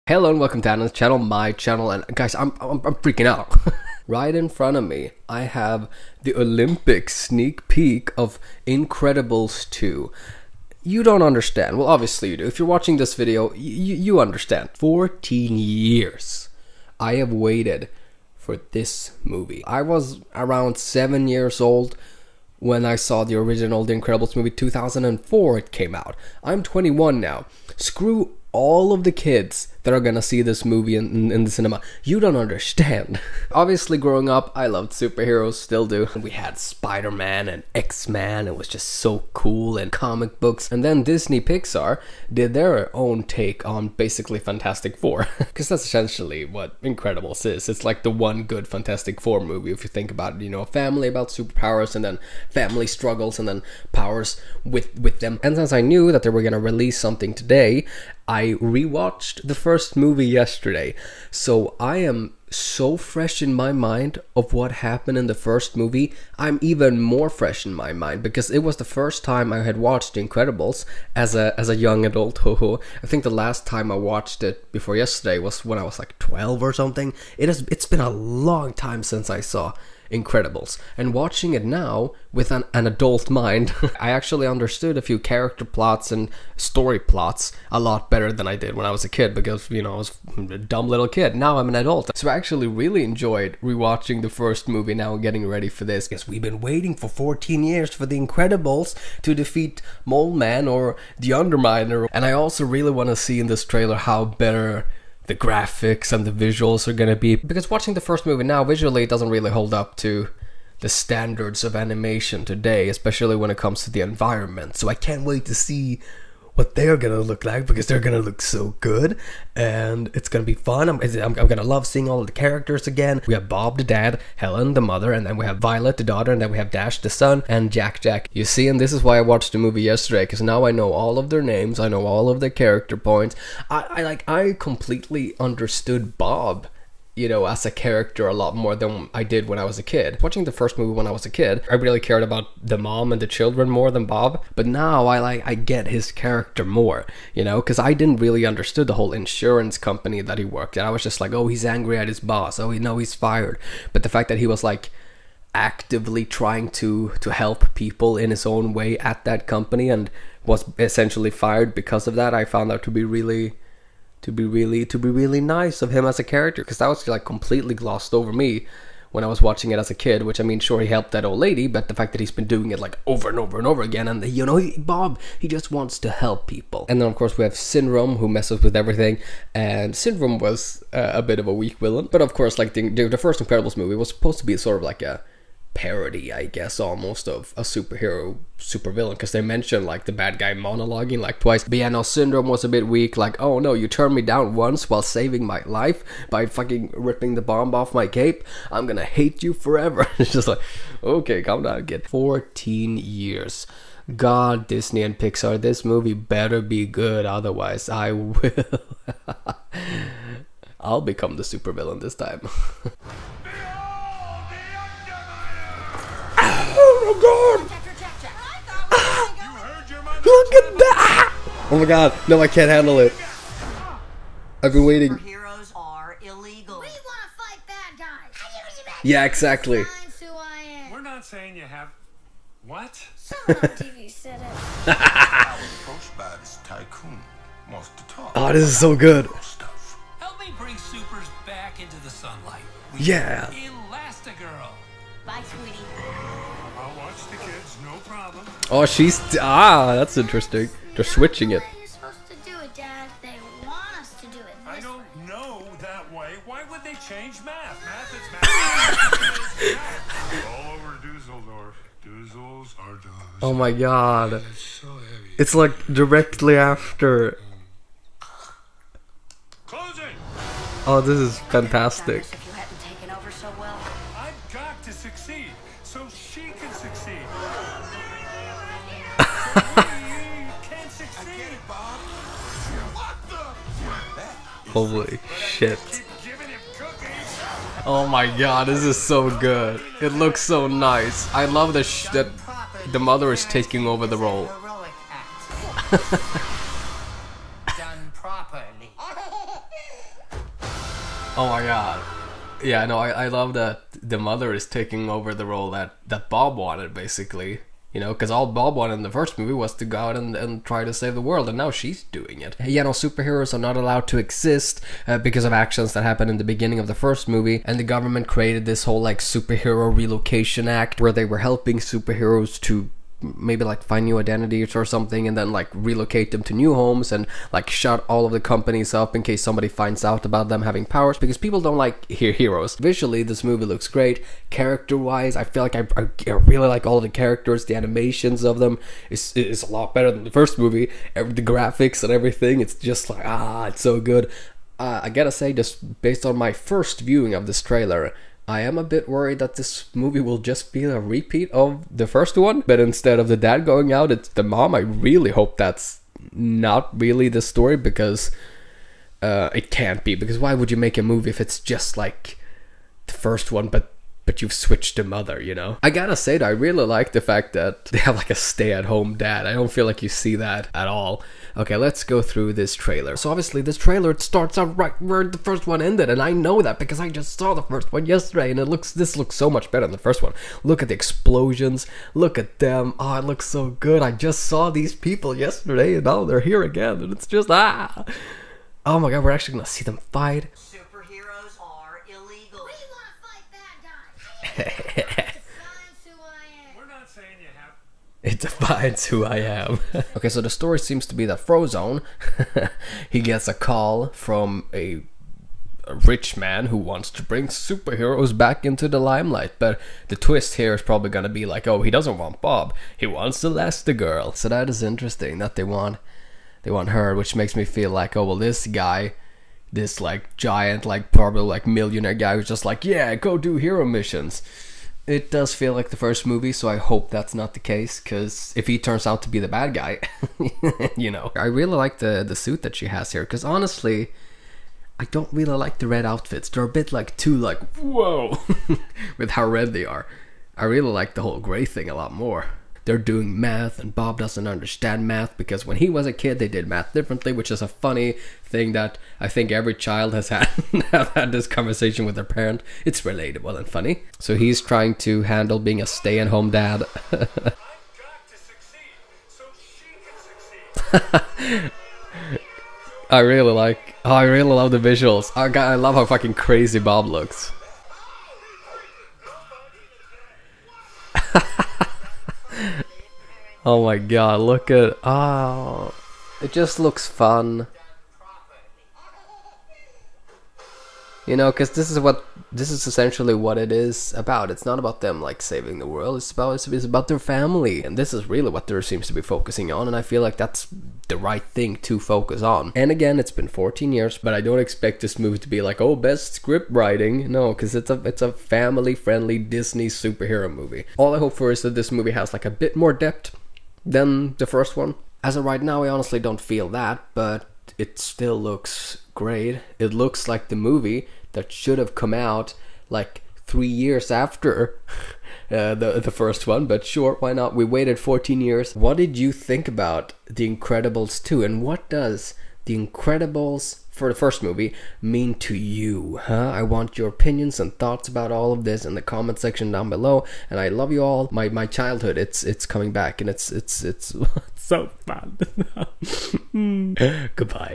Hello and welcome to Annen's channel, my channel, and guys, I'm freaking out. Right in front of me, I have the Olympic sneak peek of Incredibles 2. You don't understand. Well, obviously you do. If you're watching this video, you understand. 14 years I have waited for this movie. I was around 7 years old when I saw the original The Incredibles movie. 2004 it came out. I'm 21 now. Screw all of the kids that are gonna see this movie in the cinema. You don't understand. Obviously, growing up, I loved superheroes, still do. We had Spider-Man and X-Men. It was just so cool, and comic books. And then Disney Pixar did their own take on basically Fantastic Four. Because that's essentially what Incredibles is. It's like the one good Fantastic Four movie, if you think about it. You know, a family about superpowers, and then family struggles, and then powers with them. And since I knew that they were gonna release something today, I rewatched the first movie yesterday, so I am so fresh in my mind of what happened in the first movie. I'm even more fresh in my mind because it was the first time I had watched The Incredibles as a young adult. I think the last time I watched it before yesterday was when I was like 12 or something. It's been a long time since I saw Incredibles, and watching it now with an adult mind, I actually understood a few character plots and story plots a lot better than I did when I was a kid, because, you know, I was a dumb little kid. Now I'm an adult, so I actually really enjoyed rewatching the first movie now and getting ready for this, because we've been waiting for 14 years for the Incredibles to defeat Mole Man or the Underminer, and I also really want to see in this trailer how better the graphics and the visuals are gonna be, because watching the first movie now, visually it doesn't really hold up to the standards of animation today, especially when it comes to the environment. So I can't wait to see what they're gonna look like, because they're gonna look so good, and it's gonna be fun. I'm gonna love seeing all of the characters again. We have Bob the dad, Helen the mother, and then we have Violet the daughter, and then we have Dash the son, and Jack. You see, and this is why I watched the movie yesterday, because now I know all of their names, I know all of their character points. I completely understood Bob, you know, as a character a lot more than I did when I was a kid. Watching the first movie when I was a kid, I really cared about the mom and the children more than Bob. But now I get his character more, you know, because I didn't really understood the whole insurance company that he worked at. I was just like, oh, he's angry at his boss. Oh, no, he's fired. But the fact that he was like actively trying to help people in his own way at that company and was essentially fired because of that, I found that to be really nice of him as a character, because that was like completely glossed over me when I was watching it as a kid. Which, I mean, sure, he helped that old lady, but the fact that he's been doing it like over and over and over again, and you know, Bob, he just wants to help people. And then of course we have Syndrome, who messes with everything, and Syndrome was a bit of a weak villain, but of course, like the first Incredibles movie was supposed to be sort of like a parody, I guess, almost of a superhero supervillain, because they mentioned like the bad guy monologuing like twice. But yeah, no, Syndrome was a bit weak, like, oh no, you turned me down once while saving my life by fucking ripping the bomb off my cape, I'm gonna hate you forever. It's just like, okay, calm down, kid. 14 years. God, Disney and Pixar, this movie better be good, otherwise I will I'll become the supervillain this time. Oh my god! Look at that! Oh my god, no, I can't handle it. I've been waiting. Heroes are illegal. We want to fight bad guys. Yeah, exactly. We're not saying you have. What? Someone on TV said it. I was approached by this tycoon. Wants to talk. Oh, this is so good. Help me bring supers back into the sunlight. Yeah. Elastigirl. Bye, sweetie. I'll watch the kids, no problem. Oh, that's interesting. They're switching it. You're supposed to do it, Dad. They want us to do it. I don't know that way. Why would they change math? Math is math. All over Dusseldorf. Duzzles are does. Oh my god. It's so heavy. It's like directly after. Closing. Oh, this is fantastic. If you hadn't taken over so well. I've got to succeed so she can succeed. Can succeed. Holy shit. Keep giving him cookies. Oh my god, this is so good. It looks so nice. I love that the mother is taking over the role. Done properly. Oh my god. Yeah, no, I love that the mother is taking over the role that Bob wanted, basically. You know, because all Bob wanted in the first movie was to go out and try to save the world, and now she's doing it. Yeah, no, superheroes are not allowed to exist because of actions that happened in the beginning of the first movie, and the government created this whole, like, superhero relocation act where they were helping superheroes to maybe like find new identities or something, and then like relocate them to new homes and like shut all of the companies up in case somebody finds out about them having powers, because people don't like heroes. Visually, this movie looks great. Character wise, I feel like I really like all of the characters. The animations of them is a lot better than the first movie. The graphics and everything, it's just like, it's so good. I gotta say, just based on my first viewing of this trailer, I am a bit worried that this movie will just be a repeat of the first one, but instead of the dad going out, it's the mom. I really hope that's not really the story, because it can't be, because why would you make a movie if it's just like the first one, but you've switched the mother, you know? I gotta say that I really like the fact that they have like a stay-at-home dad. I don't feel like you see that at all. Okay, let's go through this trailer. So obviously this trailer, it starts out right where the first one ended, and I know that because I just saw the first one yesterday, and this looks so much better than the first one. Look at the explosions, look at them. Oh, it looks so good. I just saw these people yesterday, and now they're here again, and it's just, oh my god, we're actually gonna see them fight. Superheroes are illegal. We want to fight bad guys. Defines who I am. We're not saying you have. It defines who I am. Okay, so the story seems to be that Frozone, he gets a call from a rich man who wants to bring superheroes back into the limelight, but the twist here is probably gonna be like, oh, he doesn't want Bob, he wants Elastigirl. So that is interesting that they want her, which makes me feel like, oh well, this guy, this like giant, like probably like millionaire guy who's just like, yeah, go do hero missions. It does feel like the first movie, so I hope that's not the case, because if he turns out to be the bad guy, you know. I really like the suit that she has here, because honestly, I don't really like the red outfits. They're a bit like too like, whoa, with how red they are. I really like the whole gray thing a lot more. They're doing math, and Bob doesn't understand math, because when he was a kid, they did math differently, which is a funny thing that I think every child has had this conversation with their parent. It's relatable and funny. So he's trying to handle being a stay-at-home dad. I've got to succeed so she can succeed. I really love the visuals. I love how fucking crazy Bob looks. Oh my god, look at, it just looks fun. You know, because this is essentially what it is about. It's not about them like saving the world. It's about their family, and this is really what there seems to be focusing on. And I feel like that's the right thing to focus on. And again, it's been 14 years, but I don't expect this movie to be like, oh, best script writing. No, because it's a family-friendly Disney superhero movie. All I hope for is that this movie has like a bit more depth than the first one. As of right now, I honestly don't feel that, but it still looks great. It looks like the movie that should have come out like 3 years after the first one, but sure, why not? We waited 14 years. What did you think about The Incredibles 2, and what does The Incredibles for the first movie mean to you, huh? I want your opinions and thoughts about all of this in the comment section down below, and I love you all. My childhood, it's coming back, and it's so fun. Goodbye.